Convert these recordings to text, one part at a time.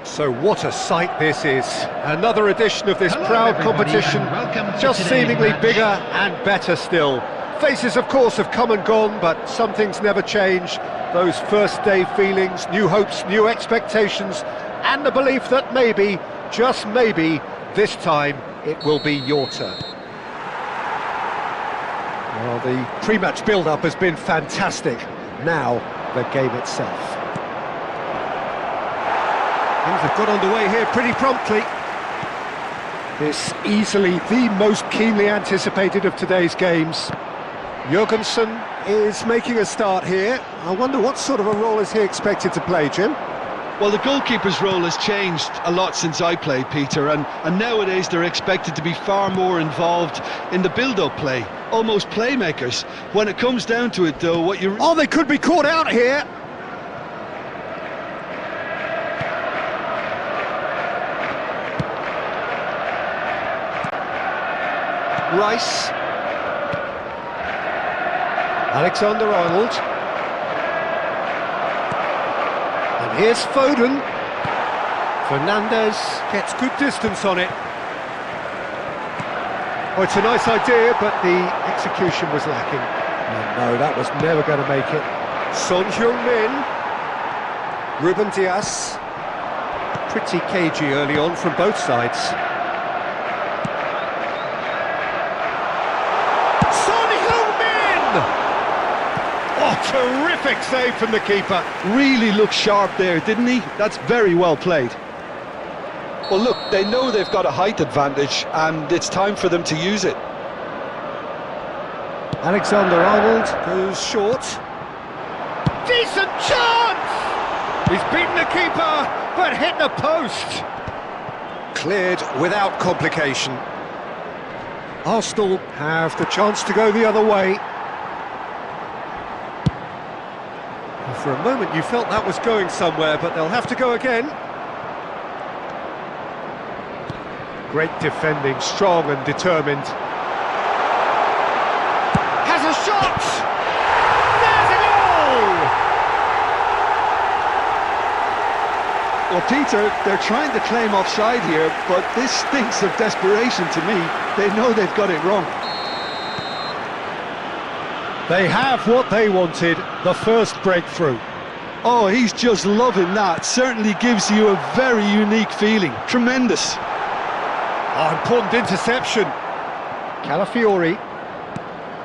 So what a sight this is. Another edition of this proud competition, just seemingly bigger and better still. Faces, of course, have come and gone, but some things never change. Those first day feelings, new hopes, new expectations, and the belief that maybe, just maybe, this time it will be your turn. Well, the pre-match build-up has been fantastic. Now, the game itself. Things have got underway here pretty promptly. This easily the most keenly anticipated of today's games. Jurgensen is making a start here. I wonder what sort of a role is he expected to play, Jim? Well, the goalkeeper's role has changed a lot since I played, Peter, and nowadays they're expected to be far more involved in the build-up play, almost playmakers. When it comes down to it, though, what you... Oh, they could be caught out here! Rice. Alexander-Arnold. And here's Foden. Fernandez gets good distance on it. Oh, it's a nice idea, but the execution was lacking. Oh, no, that was never going to make it. Son Heung-min. Ruben Dias. Pretty cagey early on from both sides. Oh, terrific save from the keeper. Really looked sharp there, didn't he? That's very well played. Well, look, they know they've got a height advantage, and it's time for them to use it. Alexander-Arnold goes short. Decent chance! He's beaten the keeper, but hit the post. Cleared without complication. Arsenal have the chance to go the other way. For a moment you felt that was going somewhere, but they'll have to go again. Great defending, strong and determined. Has a shot! There's a goal! Well, Peter, they're trying to claim offside here, but this stinks of desperation to me. They know they've got it wrong. They have what they wanted, the first breakthrough. Oh, he's just loving that. Certainly gives you a very unique feeling. Tremendous. Oh, important interception. Calafiori.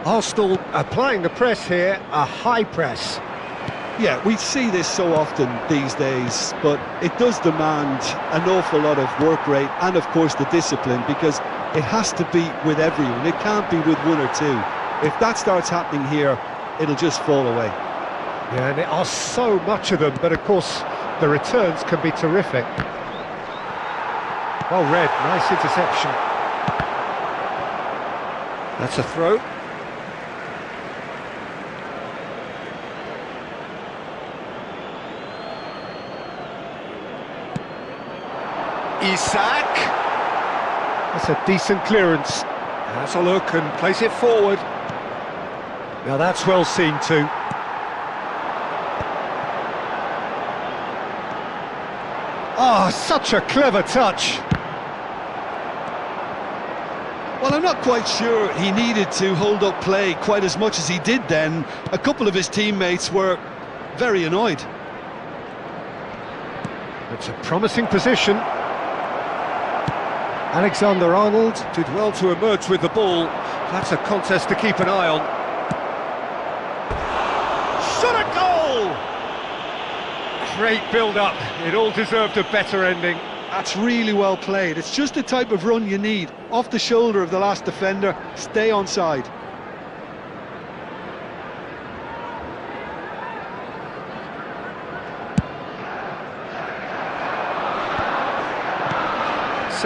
Arsenal applying the press here, a high press. Yeah, we see this so often these days, but it does demand an awful lot of work rate and, of course, the discipline, because it has to be with everyone. It can't be with one or two. If that starts happening here, it'll just fall away. Yeah, and there are so much of them, but of course the returns can be terrific. Well read, nice interception. That's a throw. Isak. That's a decent clearance. Has a look and plays it forward. Now that's well seen too. Oh, such a clever touch. Well, I'm not quite sure he needed to hold up play quite as much as he did then. A couple of his teammates were very annoyed. It's a promising position. Alexander-Arnold did well to emerge with the ball. That's a contest to keep an eye on. Shot a goal! Great build-up. It all deserved a better ending. That's really well played. It's just the type of run you need. Off the shoulder of the last defender, stay onside.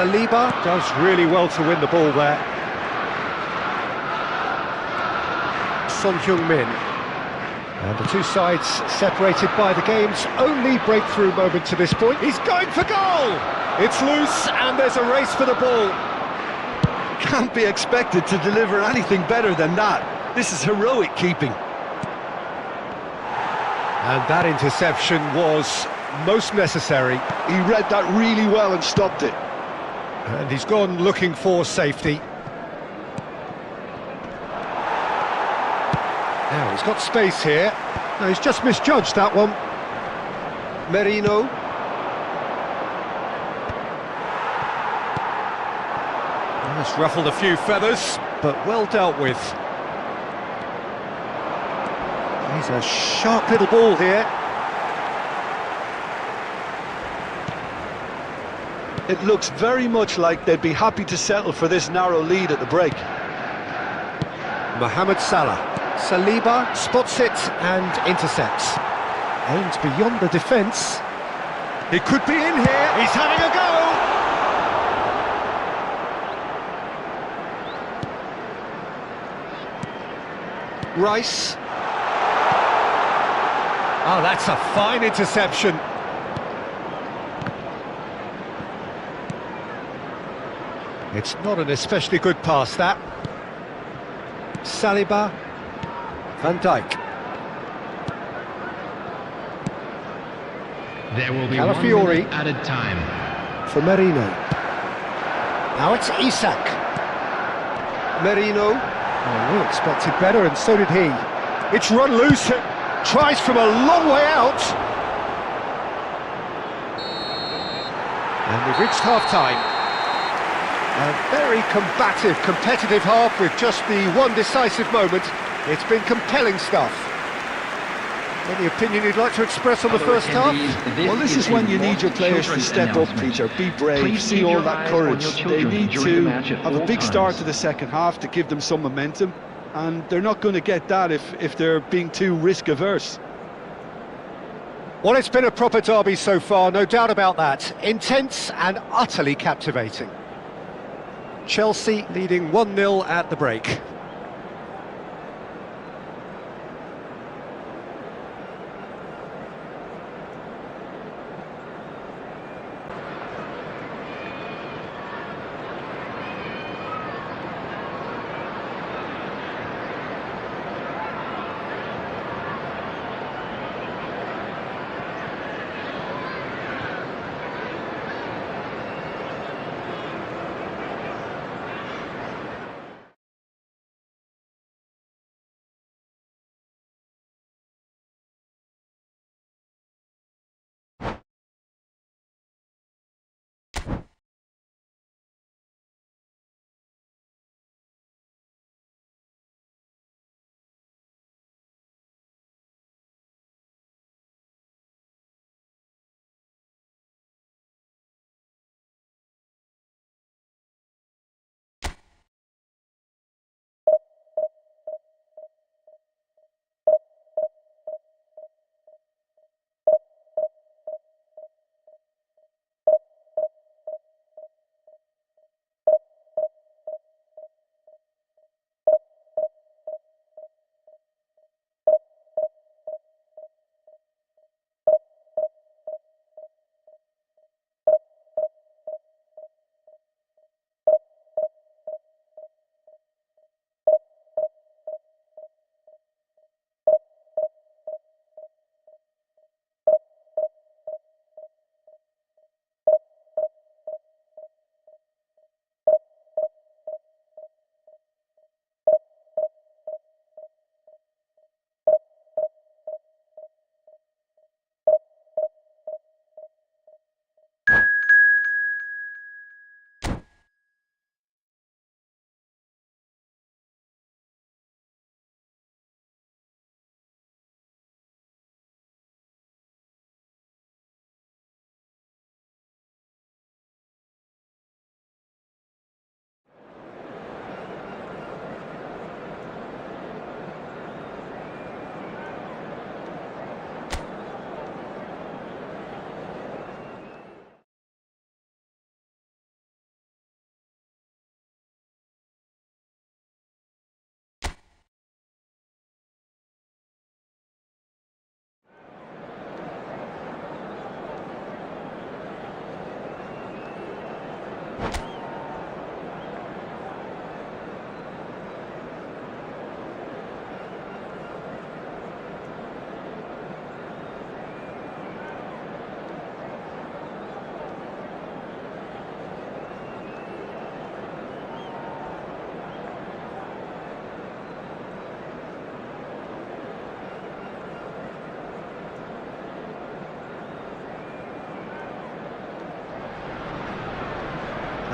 Saliba does really well to win the ball there. Son Heung-min. And the two sides separated by the game's only breakthrough moment to this point. He's going for goal! It's loose and there's a race for the ball. Can't be expected to deliver anything better than that. This is heroic keeping. And that interception was most necessary. He read that really well and stopped it. And he's gone looking for safety. Now he's got space here. No, he's just misjudged that one. Merino. That's ruffled a few feathers, but well dealt with. He's a sharp little ball here. It looks very much like they'd be happy to settle for this narrow lead at the break. Mohamed Salah. Saliba spots it and intercepts. Aims beyond the defence. He could be in here. He's having a go. Rice. Oh, that's a fine interception. It's not an especially good pass, that. Saliba. Van Dijk. There will be Calafiori. 1 minute added time. For Merino. Now it's Isak. Merino. Oh, we expected better, and so did he. It's run loose. Tries from a long way out. And we've reached half-time. A very combative, competitive half with just the one decisive moment. It's been compelling stuff. Any opinion you'd like to express on the first half? Well, this is when you need your players to step up, Peter. Be brave, see all that courage. They need to have a big start to the second half to give them some momentum, and they're not going to get that if they're being too risk-averse. Well, it's been a proper derby so far, no doubt about that. Intense and utterly captivating. Chelsea leading 1-0 at the break.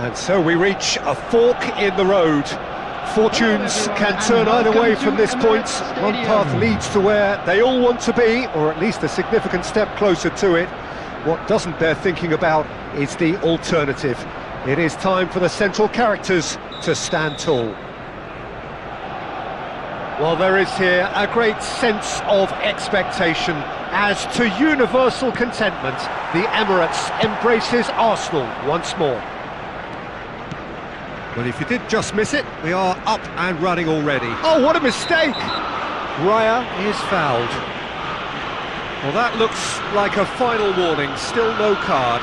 And so we reach a fork in the road. Fortunes can turn either way from this point. One path leads to where they all want to be, or at least a significant step closer to it. What doesn't bear thinking about is the alternative. It is time for the central characters to stand tall. Well, there is here a great sense of expectation. As to universal contentment, the Emirates embraces Arsenal once more. Well, if you did just miss it, we are up and running already. Oh, what a mistake! Raya is fouled. Well, that looks like a final warning, still no card.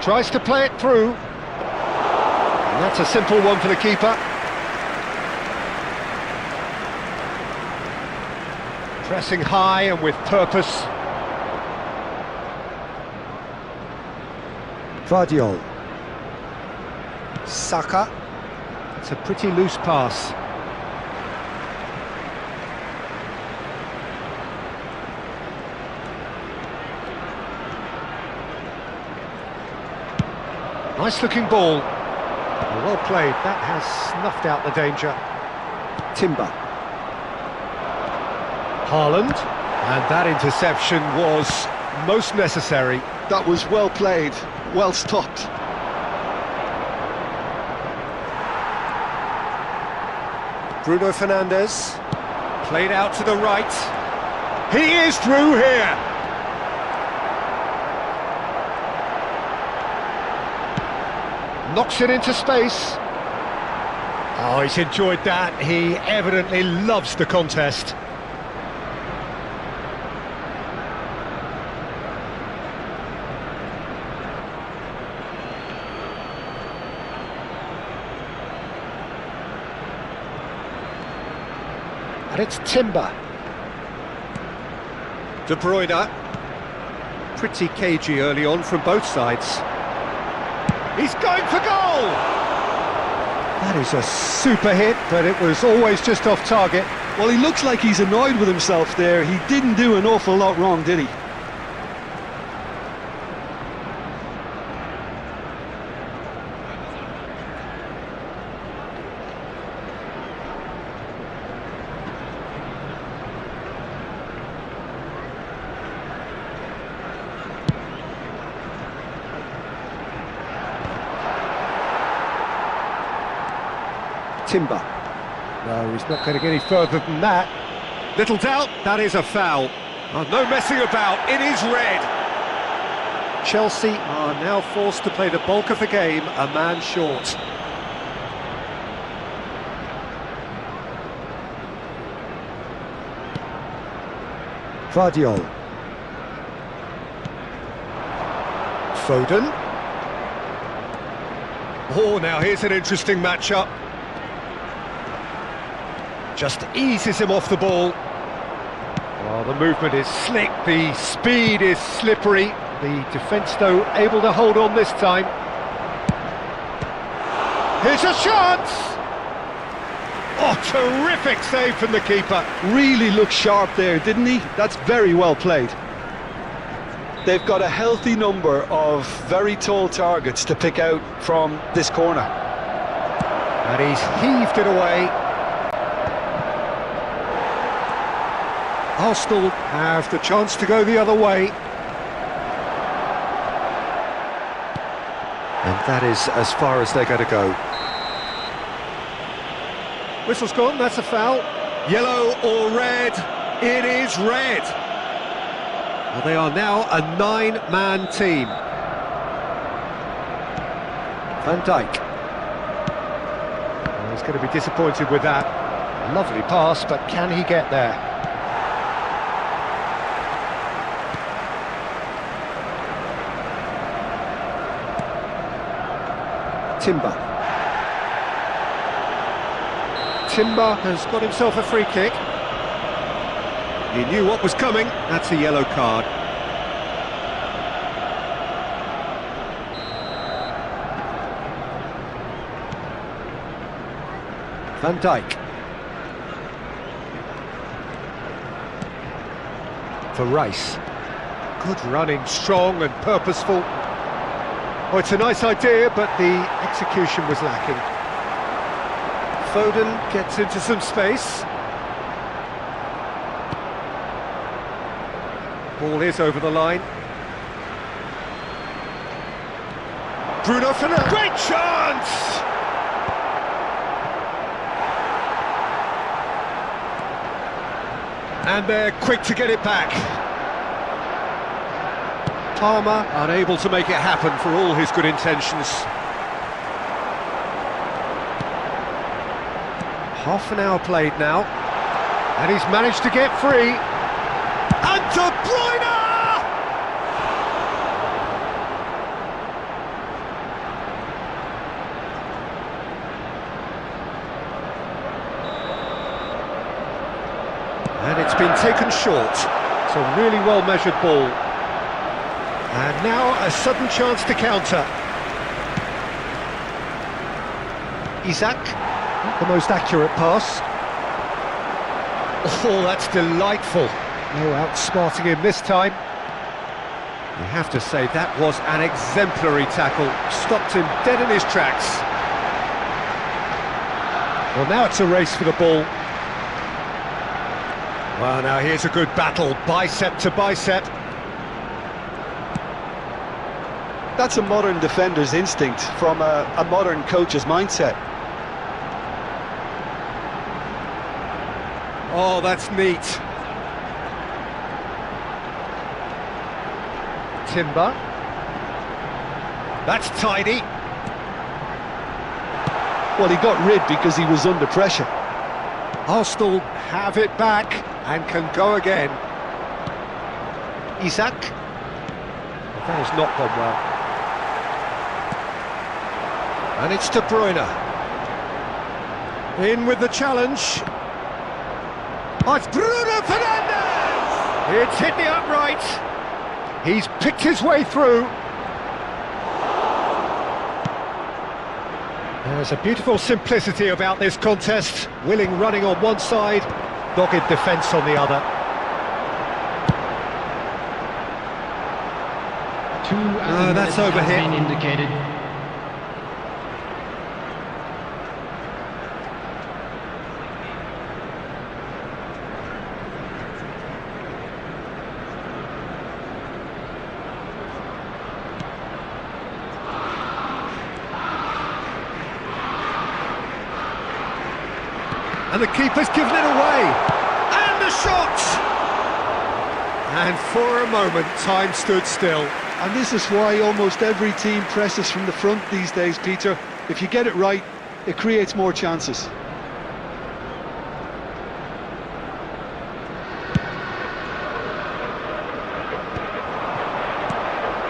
Tries to play it through. And that's a simple one for the keeper. Pressing high and with purpose. Vardiol. Saka. It's a pretty loose pass. Nice looking ball. Well played, that has snuffed out the danger. Timber. Haaland, and that interception was most necessary. That was well played, well stopped. Bruno Fernandes, played out to the right. He is through here. Knocks it into space. Oh, he's enjoyed that. He evidently loves the contest. And it's Timber. De Bruyne. Pretty cagey early on from both sides. He's going for goal! That is a super hit, but it was always just off target. Well, he looks like he's annoyed with himself there. He didn't do an awful lot wrong, did he? Timber. No, he's not going to get any further than that. Little doubt, that is a foul. Oh, no messing about, it is red. Chelsea are now forced to play the bulk of the game, a man short. Vardiol. Foden. Oh, now here's an interesting matchup. Just eases him off the ball. Oh, the movement is slick, the speed is slippery. The defence, though, able to hold on this time. Here's a chance! Oh, terrific save from the keeper. Really looked sharp there, didn't he? That's very well played. They've got a healthy number of very tall targets to pick out from this corner. And he's heaved it away. Arsenal have the chance to go the other way. And that is as far as they're going to go. Whistle's gone, that's a foul. Yellow or red? It is red. Well, they are now a 9-man team. Van Dijk. Well, he's going to be disappointed with that. Lovely pass, but can he get there? Timber. Timber has got himself a free kick. He knew what was coming. That's a yellow card. Van Dijk. For Rice. Good running, strong and purposeful. Oh, it's a nice idea, but the execution was lacking. Foden gets into some space. Ball is over the line. Bruno Fernandes. Great chance! And they're quick to get it back. Palmer unable to make it happen for all his good intentions. Half an hour played now, and he's managed to get free. And De Bruyne! And it's been taken short. It's a really well-measured ball. And now a sudden chance to counter. Isaac, not the most accurate pass. Oh, that's delightful. No outsmarting him this time. You have to say that was an exemplary tackle. Stopped him dead in his tracks. Well, now it's a race for the ball. Well, now here's a good battle, bicep to bicep. That's a modern defender's instinct from a modern coach's mindset. Oh, that's neat. Timber. That's tidy. Well, he got rid because he was under pressure. Arsenal have it back and can go again. Isaac. That has not gone well. And it's De Bruyne. In with the challenge. Oh, it's Bruno Fernandes! It's hit the upright. He's picked his way through. There's a beautiful simplicity about this contest. Willing running on one side, dogged defence on the other. That's overhit. Been indicated. And the keeper's given it away. And the shot! And for a moment, time stood still. And this is why almost every team presses from the front these days, Peter. If you get it right, it creates more chances.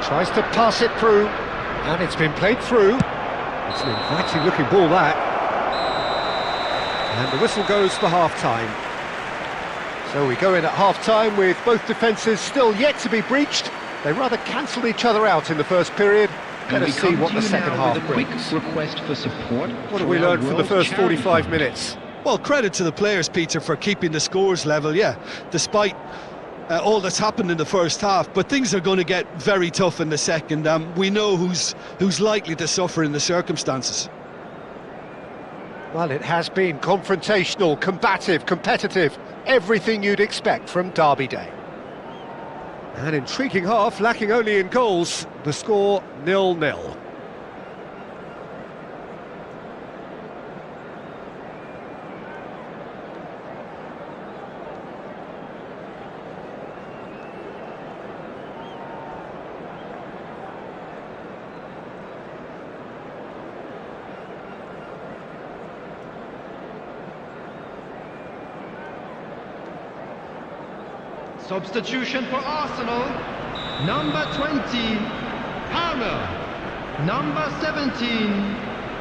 Tries to pass it through, and it's been played through. It's an inviting looking ball, that. And the whistle goes for half-time. So we go in at half-time with both defences still yet to be breached. They rather cancelled each other out in the first period. Let us see what the second half brings. Request for support. What have we learned from the first 45 minutes? Well, credit to the players, Peter, for keeping the scores level, yeah, despite all that's happened in the first half. But things are going to get very tough in the second. We know who's likely to suffer in the circumstances. Well, it has been confrontational, combative, competitive, everything you'd expect from Derby Day. An intriguing half, lacking only in goals, the score 0-0. Substitution for Arsenal, number 20, Palmer, number 17,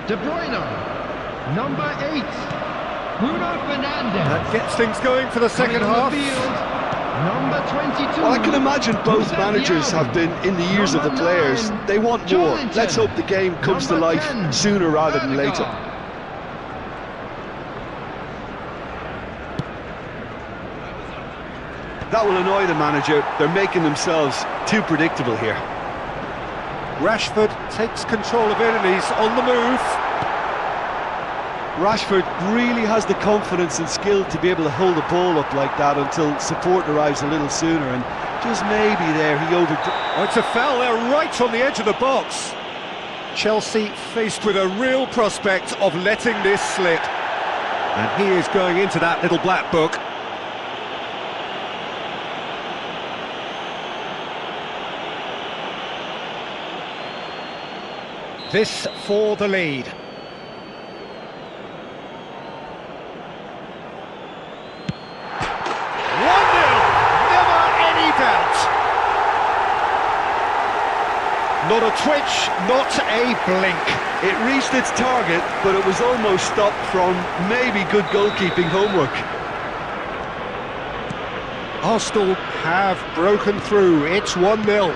De Bruyne, number 8, Bruno Fernandes. That gets things going for the second half. Number 22. Well, I can imagine both managers have been in the ears of the players. They want more. Let's hope the game comes to life sooner rather than later. That will annoy the manager. They're making themselves too predictable here. Rashford takes control of it and he's on the move. Rashford really has the confidence and skill to be able to hold the ball up like that until support arrives a little sooner, and just maybe there he Oh, it's a foul there right on the edge of the box. Chelsea faced with a real prospect of letting this slip. And he is going into that little black book. This for the lead. Not a twitch, not a blink. It reached its target, but it was almost stopped from maybe good goalkeeping homework. Arsenal have broken through. It's 1-0.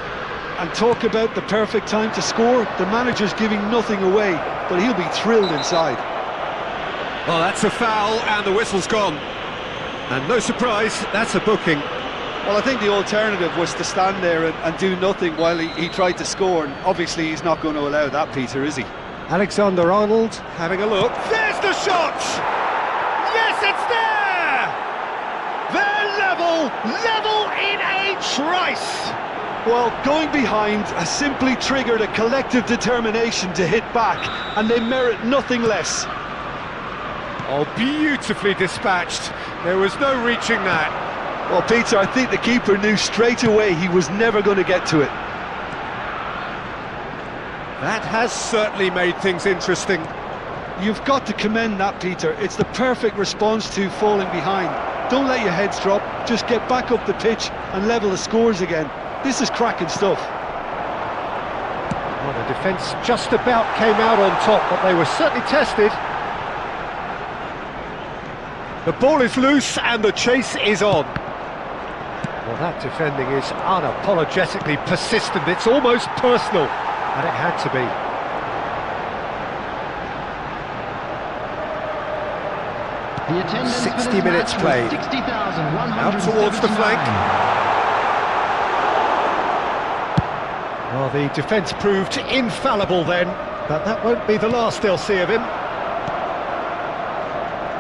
And talk about the perfect time to score. The manager's giving nothing away, but he'll be thrilled inside. Well, that's a foul, and the whistle's gone. And no surprise, that's a booking. Well, I think the alternative was to stand there and do nothing while he tried to score, and obviously he's not going to allow that, Peter, is he? Alexander-Arnold having a look. There's the shot! Yes, it's there! They're level in a trice! Well, going behind has simply triggered a collective determination to hit back, and they merit nothing less. Oh, beautifully dispatched. There was no reaching that. Well, Peter, I think the keeper knew straight away he was never going to get to it. That has certainly made things interesting. You've got to commend that, Peter. It's the perfect response to falling behind. Don't let your heads drop, just get back up the pitch and level the scores again. This is cracking stuff. Well, the defence just about came out on top, but they were certainly tested. The ball is loose and the chase is on. Well, that defending is unapologetically persistent. It's almost personal, and it had to be. The attendance 60 minutes played. Out towards the flank. Well, the defence proved infallible then, but that won't be the last they'll see of him.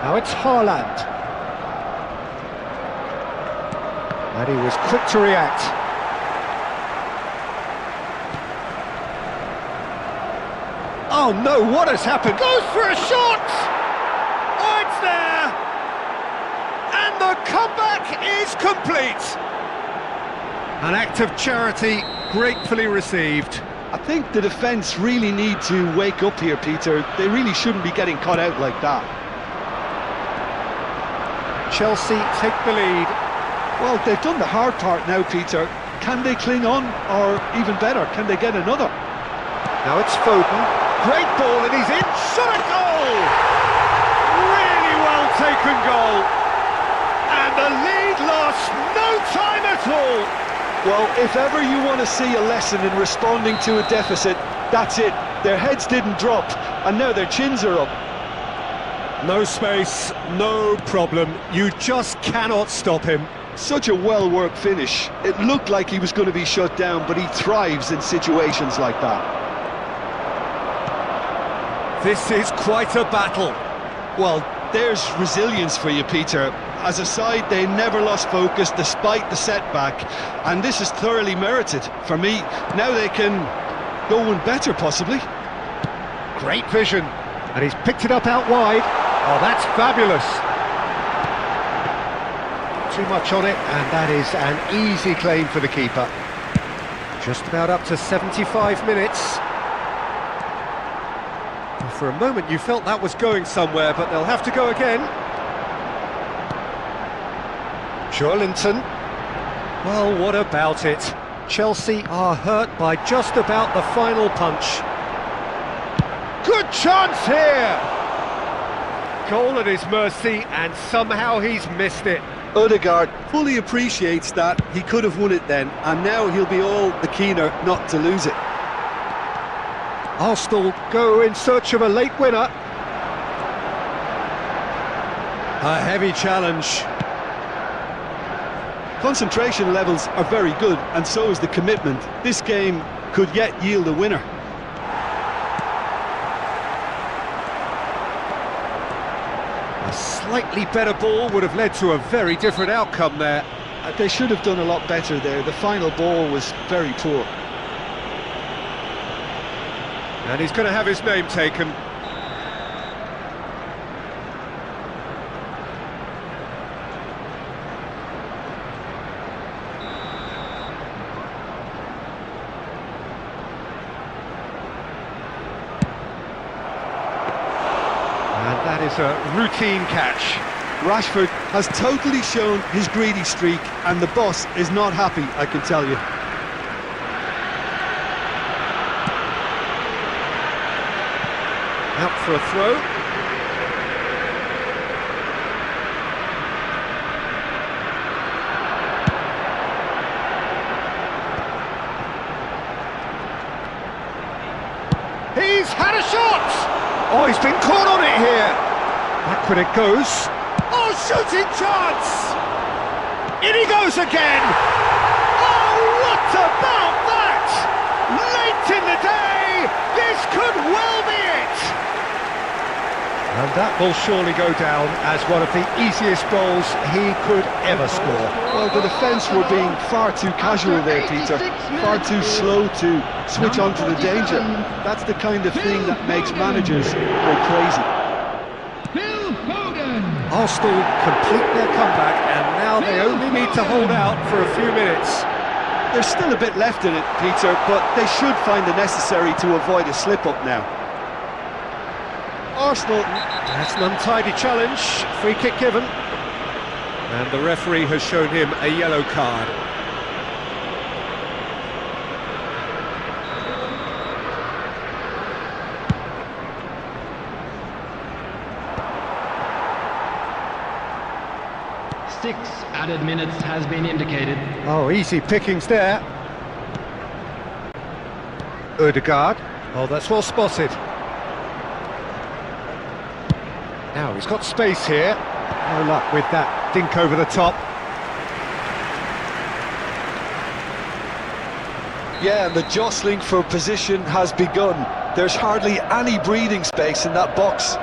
Now it's Haaland. And he was quick to react. Oh no, what has happened? Goes for a shot! Oh, it's there! And the comeback is complete! An act of charity gratefully received. I think the defence really need to wake up here, Peter. They really shouldn't be getting caught out like that. Chelsea take the lead. Well, they've done the hard part now, Peter. Can they cling on, or even better, can they get another? Now it's Foden. Great ball, and he's in. Shot a goal! Really well taken goal. And the lead lost no time at all. Well, if ever you want to see a lesson in responding to a deficit, that's it. Their heads didn't drop, and now their chins are up. No space, no problem. You just cannot stop him. Such a well-worked finish. It looked like he was going to be shut down, but he thrives in situations like that. This is quite a battle. Well, there's resilience for you, Peter. As a side, they never lost focus despite the setback, and this is thoroughly merited. For me, now they can go one better, possibly. Great vision, and he's picked it up out wide. Oh, that's fabulous. Too much on it, and that is an easy claim for the keeper. Just about up to 75 minutes. For a moment you felt that was going somewhere, but they'll have to go again. Joelinton. Well, what about it? Chelsea are hurt by just about the final punch. Good chance here! Goal at his mercy, and somehow he's missed it. Odegaard fully appreciates that he could have won it then, and now he'll be all the keener not to lose it. Arsenal go in search of a late winner. A heavy challenge. Concentration levels are very good, and so is the commitment. This game could yet yield a winner. A slightly better ball would have led to a very different outcome there. They should have done a lot better there. The final ball was very poor. And he's going to have his name taken. And that is a routine catch. Rashford has totally shown his greedy streak, and the boss is not happy, I can tell you. Out for a throw. He's had a shot! Oh, he's been caught on it here. Backward it goes. Oh, shooting chance! In he goes again! Oh, what about that? Late in the day, this could well be it! And that will surely go down as one of the easiest goals he could ever score. Well, the defence were being far too casual there, Peter. Far too slow to switch on to the danger. That's the kind of thing that makes managers go crazy. Arsenal complete their comeback, and now they only need to hold out for a few minutes. There's still a bit left in it, Peter, but they should find the necessary to avoid a slip-up now. Arsenal... That's an untidy challenge, free kick given. And the referee has shown him a yellow card. Six added minutes has been indicated. Oh, easy pickings there. Ødegaard. Oh, that's well spotted. Now he's got space here. No luck with that dink over the top. Yeah, and the jostling for position has begun. There's hardly any breathing space in that box.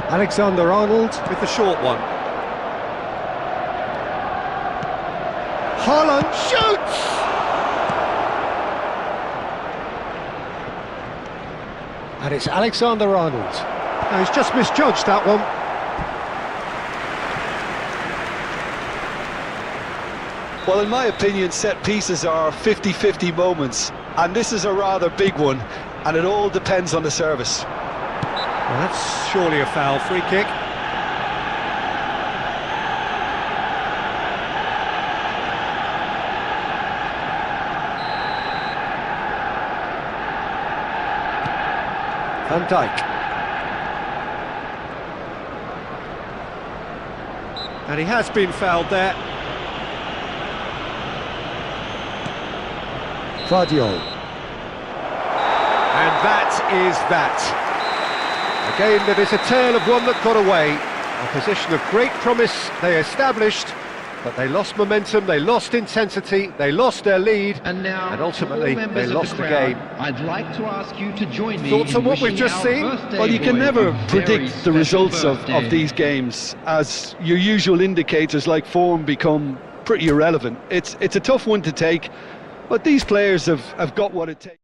Alexander-Arnold with the short one. Haaland shoots! And it's Alexander-Arnold. Now he's just misjudged that one. Well, in my opinion, set pieces are 50-50 moments, and this is a rather big one, and it all depends on the service. Well, that's surely a foul. Free kick. Van Dijk. And he has been fouled there. Guardiola. And that is that. A game that is a tale of one that got away. A position of great promise they established, but they lost momentum, they lost intensity, they lost their lead, And now, and ultimately all they members of lost the crowd, game. I'd like to ask you to join me. Thoughts in on what we've wishing just our seen? birthday Well, you can boy never a very predict the results special of birthday. these games, as your usual indicators like form become pretty irrelevant. It's a tough one to take, but these players have got what it takes.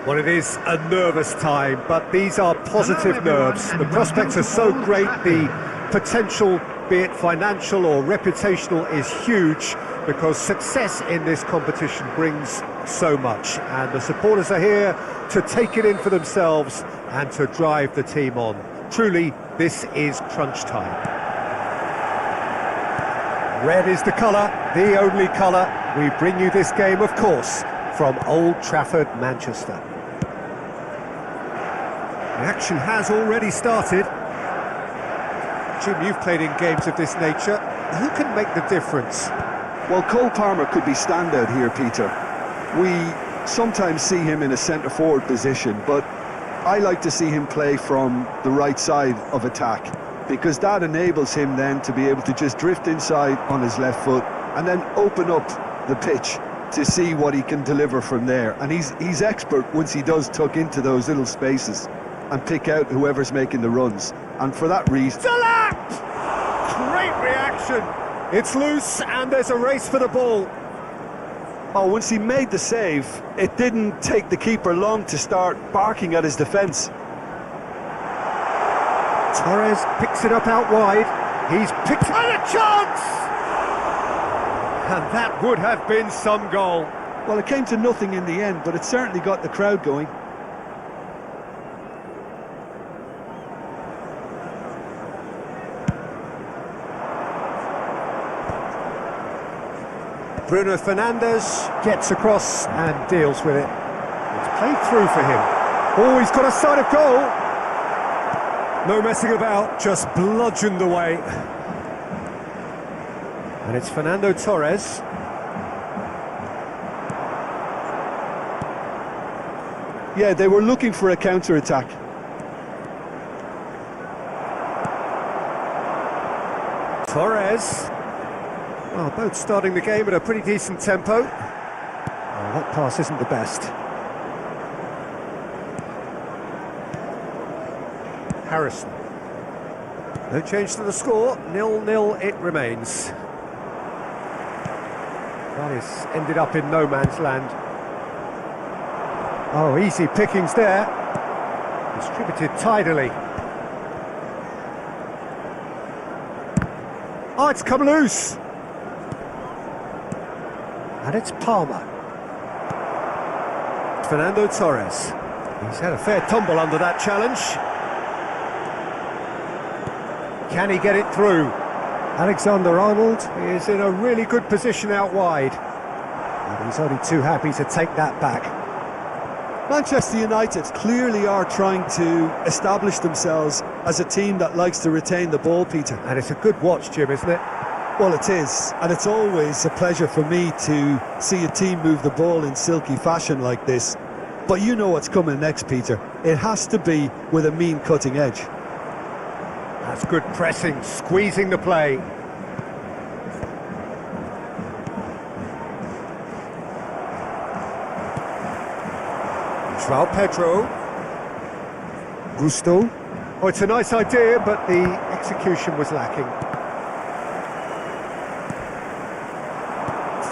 Well, it is a nervous time, but these are positive Hello, nerves. everyone, The and prospects are welcome to so Old great, Trafford. the potential, be it financial or reputational, is huge because success in this competition brings so much. And the supporters are here to take it in for themselves and to drive the team on. Truly, this is crunch time. Red is the colour, the only colour. We bring you this game, of course, from Old Trafford, Manchester. The action has already started. Jim, you've played in games of this nature. Who can make the difference? Well, Cole Palmer could be standout here, Peter. We sometimes see him in a centre-forward position, but I like to see him play from the right side of attack, because that enables him then to be able to just drift inside on his left foot and then open up the pitch to see what he can deliver from there. And he's expert once he does tuck into those little spaces and pick out whoever's making the runs. And for that reason... Salah! Great reaction. It's loose and there's a race for the ball. Oh, once he made the save, it didn't take the keeper long to start barking at his defence. Torres picks it up out wide. He's picked up a chance! And that would have been some goal. Well, it came to nothing in the end, but it certainly got the crowd going. Bruno Fernandes gets across and deals with it. It's played through for him. Oh, he's got a sight of goal. No messing about, just bludgeoned away. And it's Fernando Torres. Yeah, they were looking for a counter-attack. Torres. Well, both starting the game at a pretty decent tempo. Oh, that pass isn't the best. Harrison. No change to the score, 0-0 it remains. That is ended up in no man's land. Oh, easy pickings there. Distributed tidily. Oh, it's come loose. And it's Palmer. Fernando Torres. He's had a fair tumble under that challenge. Can he get it through? Alexander-Arnold is in a really good position out wide. But he's only too happy to take that back. Manchester United clearly are trying to establish themselves as a team that likes to retain the ball, Peter. And it's a good watch, Jim, isn't it? Well, it is, and it's always a pleasure for me to see a team move the ball in silky fashion like this. But you know what's coming next, Peter. It has to be with a mean cutting edge. That's good pressing, squeezing the play. João Pedro. Gusto. Oh, it's a nice idea, but the execution was lacking.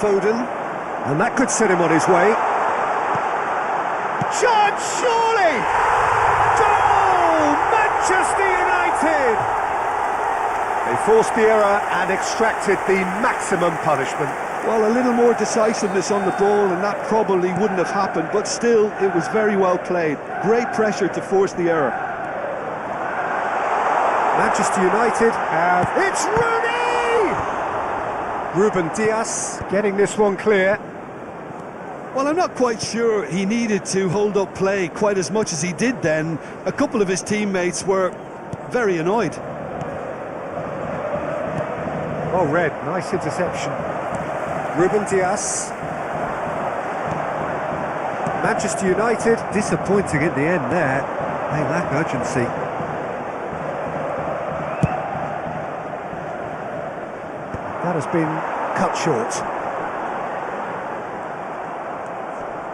Foden, and that could set him on his way. Chance, surely! Goal! Manchester United! They forced the error and extracted the maximum punishment. Well, a little more decisiveness on the ball and that probably wouldn't have happened, but still, it was very well played. Great pressure to force the error. Manchester United have... It's Rooney! Ruben Dias getting this one clear. Well, I'm not quite sure he needed to hold up play quite as much as he did then. A couple of his teammates were very annoyed. Oh, red, nice interception. Ruben Dias. Manchester United disappointing in the end there. They lack urgency. That has been cut short.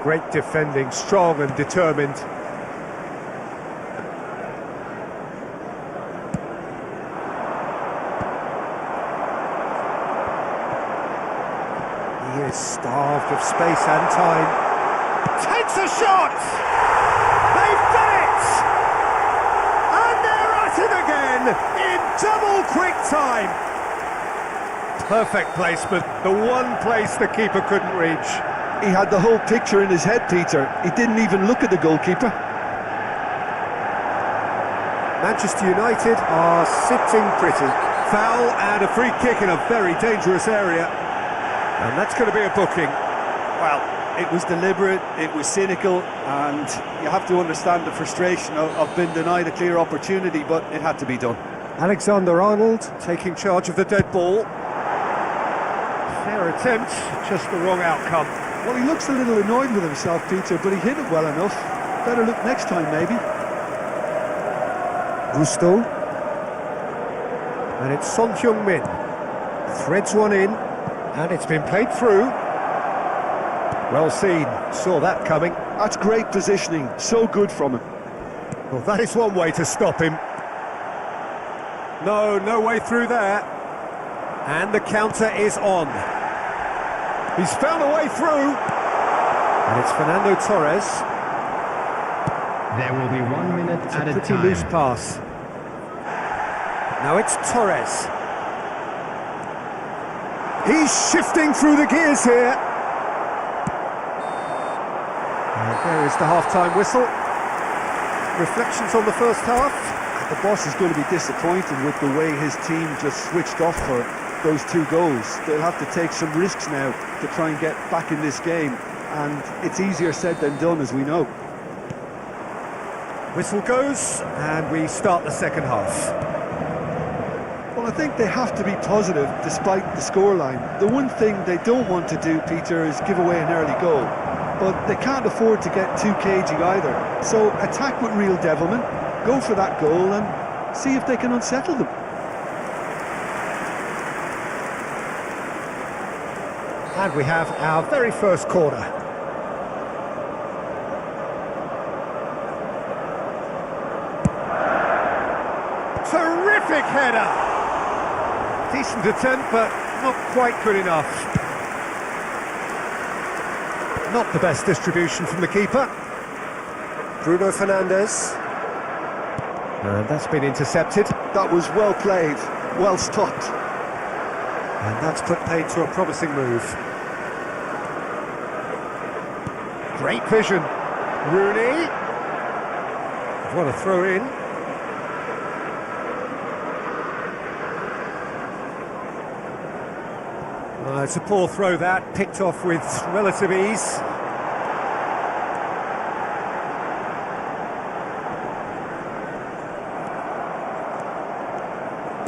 Great defending, strong and determined. He is starved of space and time. Takes a shot! it! And they're at it again in double quick time. Perfect placement, the one place the keeper couldn't reach. He had the whole picture in his head, Peter. He didn't even look at the goalkeeper. Manchester United are sitting pretty. Foul and a free kick in a very dangerous area. And that's going to be a booking. Well, it was deliberate, it was cynical, and you have to understand the frustration of being denied a clear opportunity, but it had to be done. Alexander-Arnold taking charge of the dead ball. Fair attempt, just the wrong outcome. Well, he looks a little annoyed with himself, Peter, but he hit it well enough. Better look next time, maybe. Gusto. And it's Son Heung-min. Threads one in, and it's been played through. Well seen, saw that coming. That's great positioning, so good from him. Well, that is one way to stop him. No way through there. And the counter is on. He's found a way through. And it's Fernando Torres. There will be 1 minute It's added a pretty time. loose pass. Now it's Torres. He's shifting through the gears here. And there is the half-time whistle. Reflections on the first half. The boss is going to be disappointed with the way his team just switched off for those 2 goals. They'll have to take some risks now to try and get back in this game, and it's easier said than done, as we know. Whistle goes, and we start the second half. Well, I think they have to be positive despite the scoreline. The one thing they don't want to do, Peter, is give away an early goal. But they can't afford to get too cagey either. So attack with real devilment, go for that goal and see if they can unsettle them. And we have our very first corner. Terrific header! Decent attempt, but not quite good enough. Not the best distribution from the keeper. Bruno Fernandes. And that's been intercepted. That was well played, well stopped. And that's put paid to a promising move. Great vision. Rooney. What a throw in. It's a poor throw that, picked off with relative ease.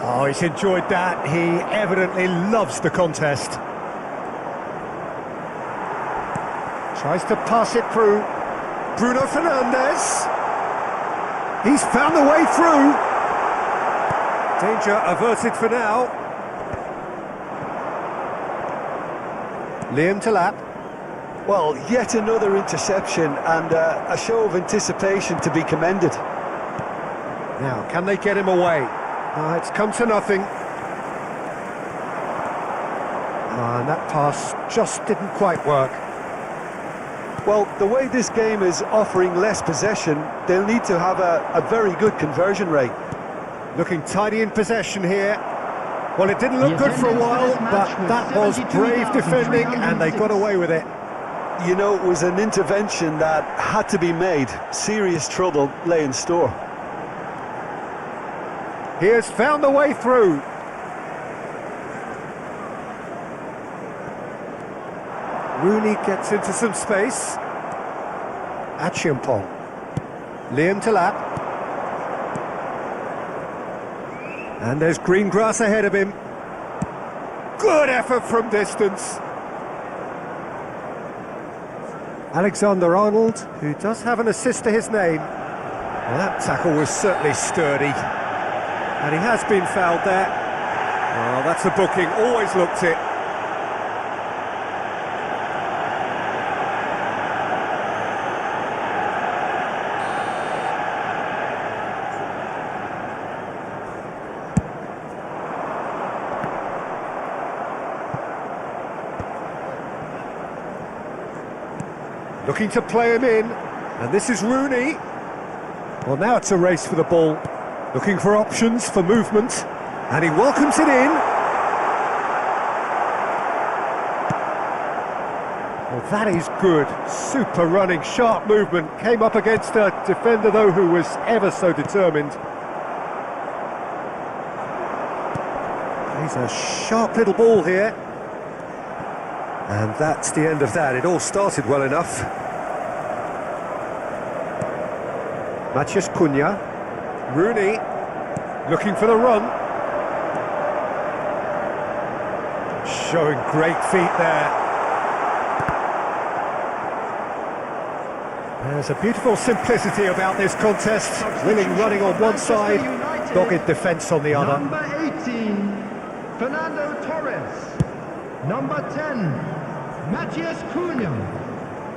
Oh, he's enjoyed that. He evidently loves the contest. Tries to pass it through. Bruno Fernandes. He's found the way through. Danger averted for now. Liam Delap. Well, yet another interception and a show of anticipation to be commended. Now, can they get him away? It's come to nothing. And that pass just didn't quite work. Well, the way this game is offering less possession, they'll need to have a very good conversion rate. Looking tidy in possession here. Well, it didn't look good for a while, but that was brave defending and they got away with it. You know, it was an intervention that had to be made. Serious trouble lay in store. He has found a way through. Rooney gets into some space. Achiampong. Liam Delap. And there's green grass ahead of him. Good effort from distance. Alexander-Arnold, who does have an assist to his name. Well, that tackle was certainly sturdy. And he has been fouled there. Oh, that's a booking, always looked it. Looking to play him in, and this is Rooney. Well, now it's a race for the ball, looking for options for movement, and he welcomes it in. Well, that is good. Super running, sharp movement. Came up against a defender, though, who was ever so determined. He's a sharp little ball here. And that's the end of that. It all started well enough. Matheus Cunha. Rooney looking for the run. Showing great feet there. There's a beautiful simplicity about this contest. Willing running on one side, dogged defence on the other. Number 18, Fernando Torres. Number 10, Matheus Cunha.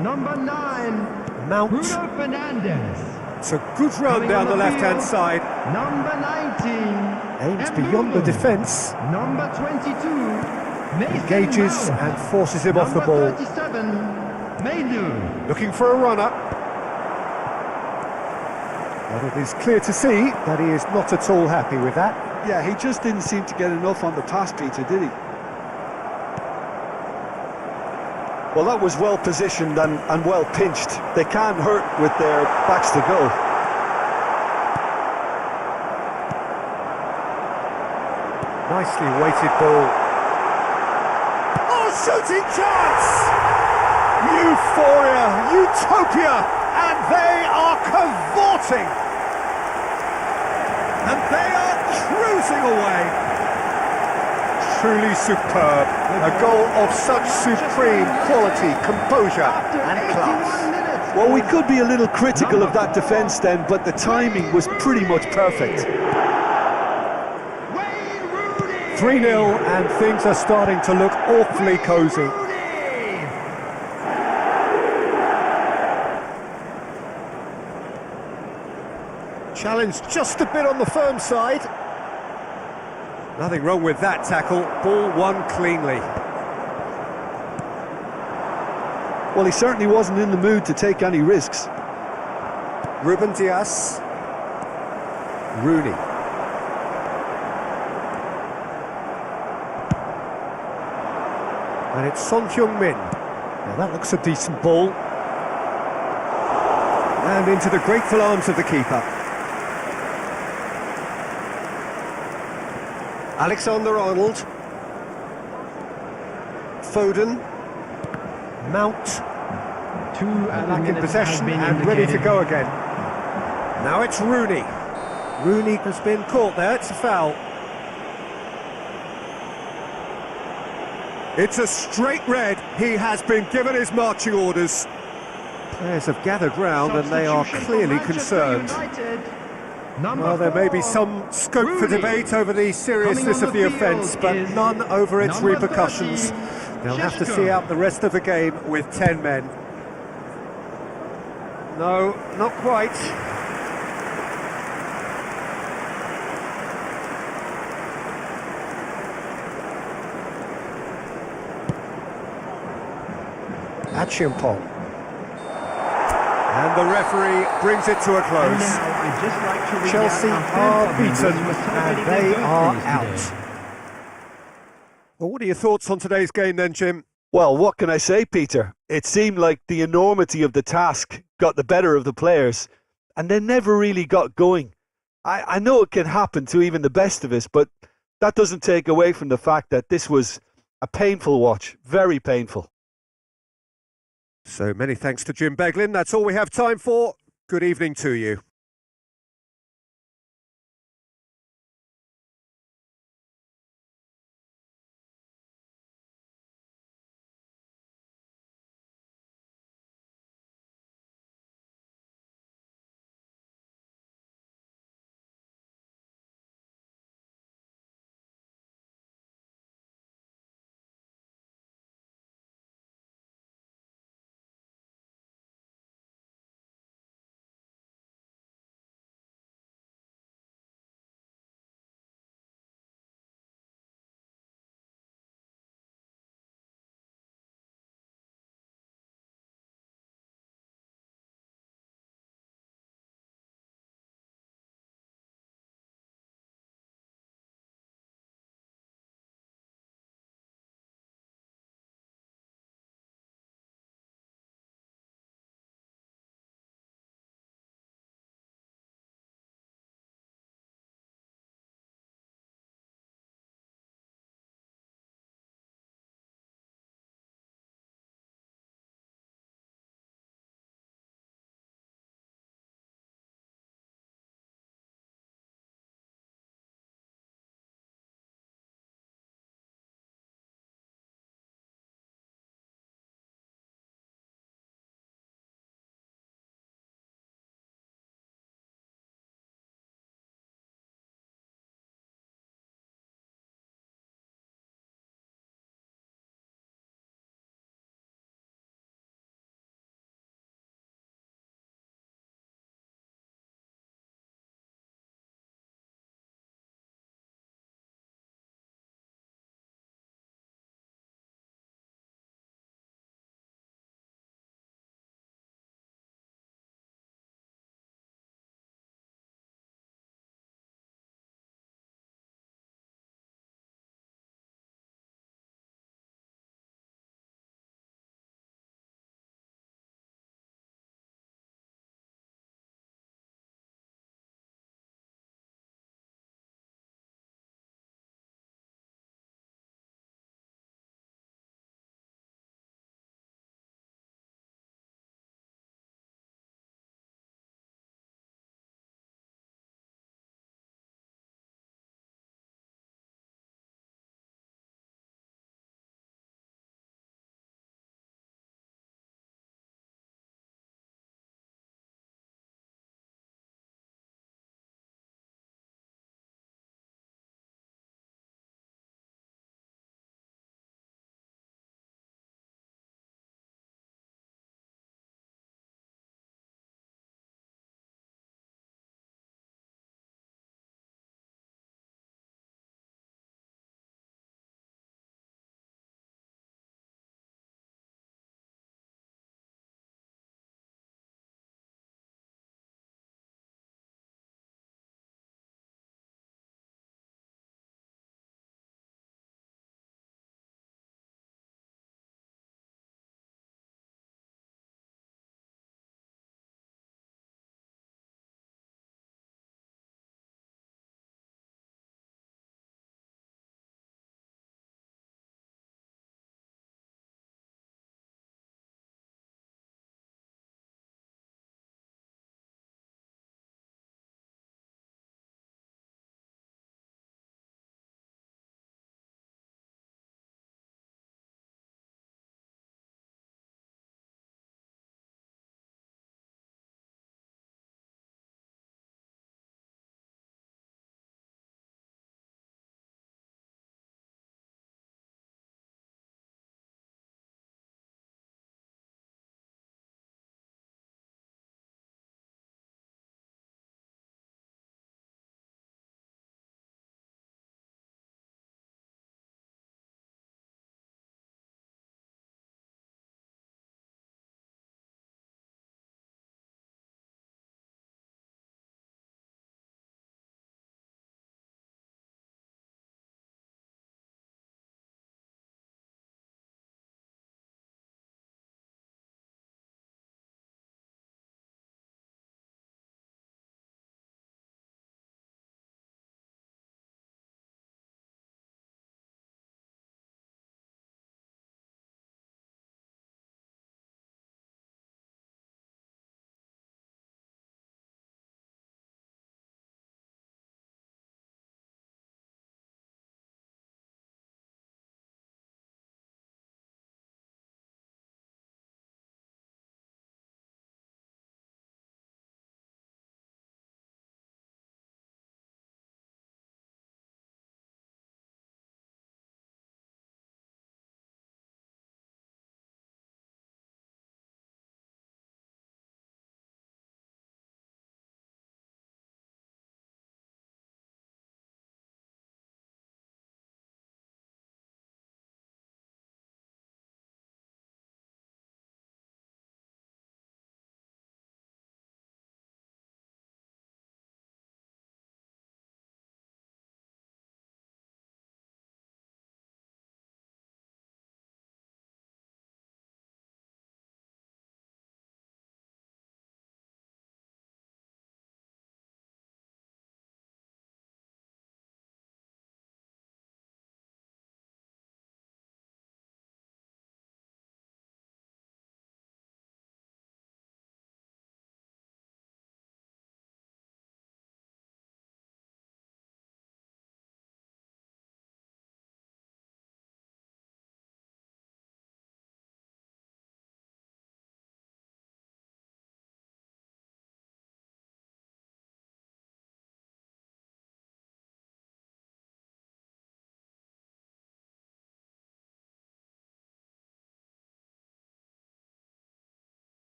Number 9, Mount. Bruno Fernandes. It's a good run down the left-hand side. Number 19, Aims beyond the defence. Number 22, Mason Engages Mount. and forces him off the ball. Number 37, Maidu. Looking for a runner. But it is clear to see that he is not at all happy with that. Yeah, he just didn't seem to get enough on the pass, Peter, did he? Well, that was well positioned and well pinched. They can't hurt with their backs to go. Nicely weighted ball. Oh, shooting chance! Euphoria, utopia, and they are cavorting. And they are cruising away. Truly superb. A goal of such supreme quality, composure and class. Well, we could be a little critical of that defence then, but the timing was pretty much perfect. 3-0 and things are starting to look awfully cosy. Challenge just a bit on the firm side. Nothing wrong with that tackle. Ball won cleanly. Well, he certainly wasn't in the mood to take any risks. Ruben Dias. Rooney. And it's Son Heung-min. Now that looks a decent ball. And into the grateful arms of the keeper. Alexander-Arnold. Foden. Mount. Back in possession and ready to go again. Now it's Rooney. Rooney has been caught there, it's a foul. It's a straight red, he has been given his marching orders. Players have gathered round and they are clearly concerned. Well, there may be some scope for debate over the seriousness of the offence, but none over its repercussions. They'll have to see out the rest of the game with 10 men. No, not quite. Achiampong. And the referee brings it to a close. Chelsea are beaten and they are out. Well, what are your thoughts on today's game then, Jim? Well, what can I say, Peter? It seemed like the enormity of the task got the better of the players, and they never really got going. I know it can happen to even the best of us, but that doesn't take away from the fact that this was a painful watch, very painful. So many thanks to Jim Beglin. That's all we have time for. Good evening to you.